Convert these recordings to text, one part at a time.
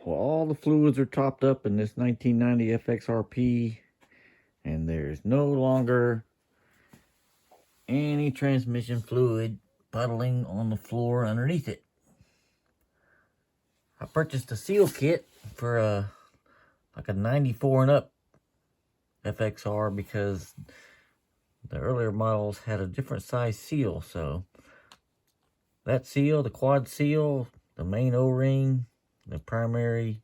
Well, all the fluids are topped up in this 1990 FXRP, and there's no longer any transmission fluid puddling on the floor underneath it. I purchased a seal kit for like a 94 and up FXR because the earlier models had a different size seal. So that seal, the quad seal, the main O-ring, the primary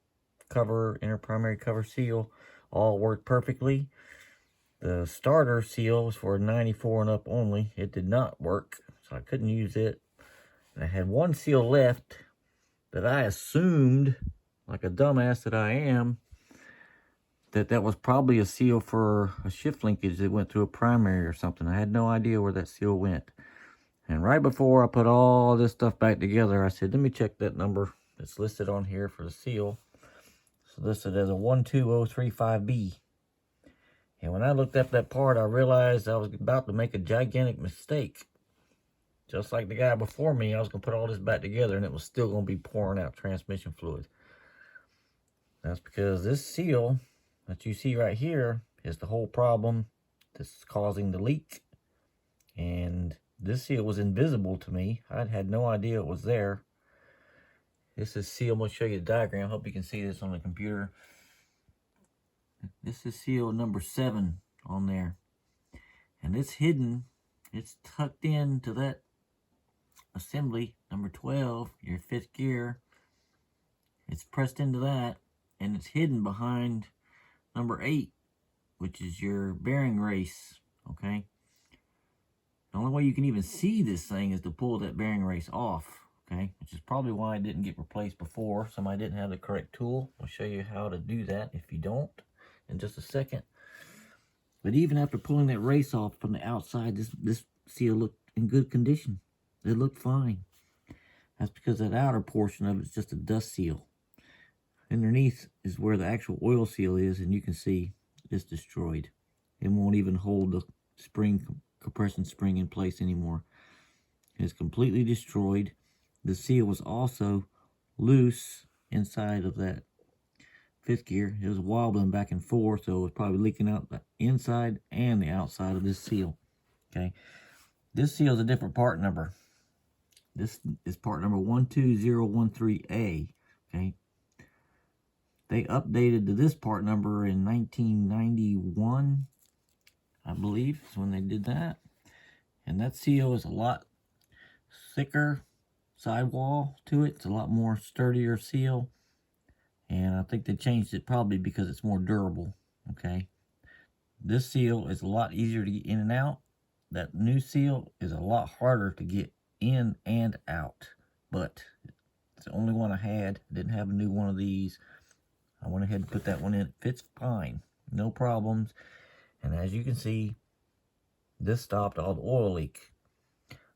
cover, inner primary cover seal, all worked perfectly. The starter seal was for 94 and up only. It did not work, so I couldn't use it. And I had one seal left that I assumed, like a dumbass that I am, that was probably a seal for a shift linkage that went through a primary or something. I had no idea where that seal went. And right before I put all this stuff back together, I said, let me check that number that's listed on here for the seal. It's listed as a 12035B. And when I looked up that part, I realized I was about to make a gigantic mistake. Just like the guy before me, I was going to put all this back together and it was still going to be pouring out transmission fluid. That's because this seal that you see right here is the whole problem that's causing the leak. And this seal was invisible to me. I had no idea it was there. This is seal. I'm going to show you the diagram. Hope you can see this on the computer. This is seal number 7 on there. And it's hidden. It's tucked into that assembly, number 12, your 5th gear. It's pressed into that, and it's hidden behind number 8, which is your bearing race, okay? The only way you can even see this thing is to pull that bearing race off, okay? Which is probably why it didn't get replaced before. Somebody didn't have the correct tool. I'll show you how to do that if you don't in just a second. But even after pulling that race off from the outside, this seal looked in good condition. It looked fine. That's because that outer portion of it's just a dust seal. Underneath is where the actual oil seal is, and you can see it's destroyed. It won't even hold the compression spring in place anymore. It's completely destroyed. The seal was also loose inside of that 5th gear. It was wobbling back and forth, so it was probably leaking out the inside and the outside of this seal. Okay, this seal is a different part number. This is part number 12013A. Okay, they updated to this part number in 1991, I believe, is when they did that. And that seal is a lot thicker sidewall to it. It's a lot more sturdier seal. And I think they changed it probably because it's more durable, okay? This seal is a lot easier to get in and out. That new seal is a lot harder to get in and out. But it's the only one I had. I didn't have a new one of these. I went ahead and put that one in. It fits fine. No problems. And as you can see, this stopped all the oil leak.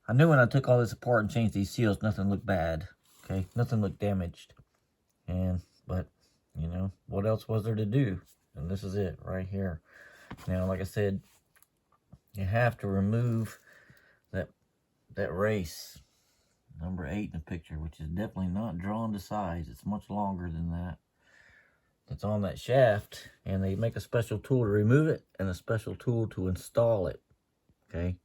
I knew when I took all this apart and changed these seals, nothing looked bad, okay? Nothing looked damaged. But, you know, what else was there to do? And this is it right here. Now, like I said, you have to remove that race, number 8 in the picture, which is definitely not drawn to size. It's much longer than that. It's on that shaft, and they make a special tool to remove it and a special tool to install it, okay?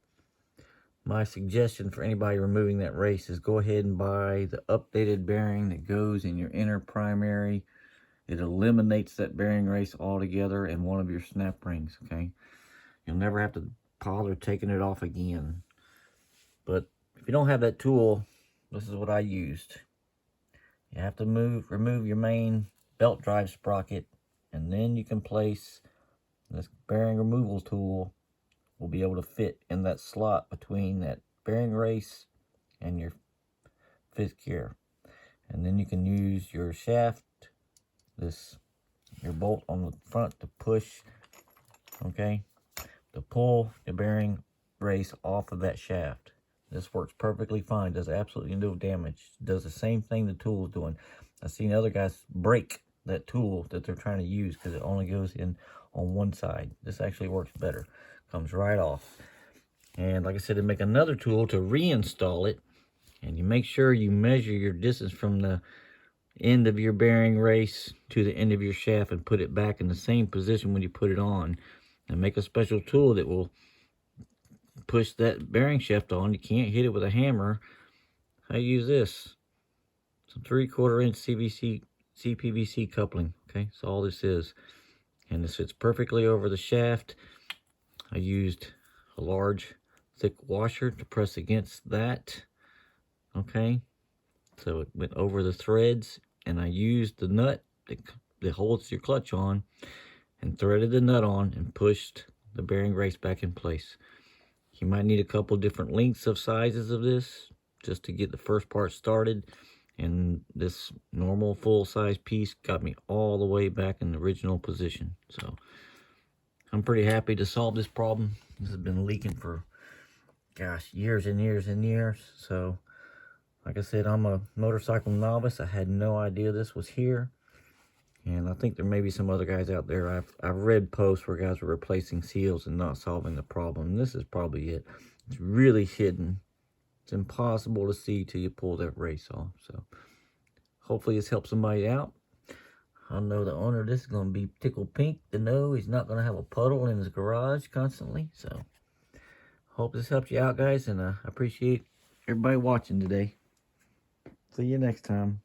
My suggestion for anybody removing that race is go ahead and buy the updated bearing that goes in your inner primary. It eliminates that bearing race altogether and one of your snap rings, okay? You'll never have to bother taking it off again. But if you don't have that tool, this is what I used. You have to remove your main belt drive sprocket, and then you can place this bearing removal tool. Will be able to fit in that slot between that bearing race and your 5th gear. And then you can use your shaft, your bolt on the front to push, okay, to pull the bearing race off of that shaft. This works perfectly fine. Does absolutely no damage. Does the same thing the tool is doing. I've seen other guys break that tool that they're trying to use because it only goes in on one side. This actually works better. Comes right off. And like I said, to make another tool to reinstall it, and you make sure you measure your distance from the end of your bearing race to the end of your shaft and put it back in the same position when you put it on. And make a special tool that will push that bearing shaft on. You can't hit it with a hammer. I use this. Some 3/4 inch CPVC coupling. Okay, that's all this is. And this fits perfectly over the shaft. I used a large thick washer to press against that. Okay, so it went over the threads, and I used the nut that holds your clutch on and threaded the nut on and pushed the bearing race back in place. You might need a couple different lengths of sizes of this just to get the first part started, and this normal full-size piece got me all the way back in the original position. So I'm pretty happy to solve this problem. This has been leaking for, gosh, years and years and years. So like I said, I'm a motorcycle novice. I had no idea this was here. And I think there may be some other guys out there. I've read posts where guys were replacing seals and not solving the problem. This is probably it. It's really hidden. It's impossible to see till you pull that race off. So hopefully this helps somebody out. I know the owner of this is going to be tickled pink to know he's not going to have a puddle in his garage constantly. So hope this helps you out, guys. And I appreciate everybody watching today. See you next time.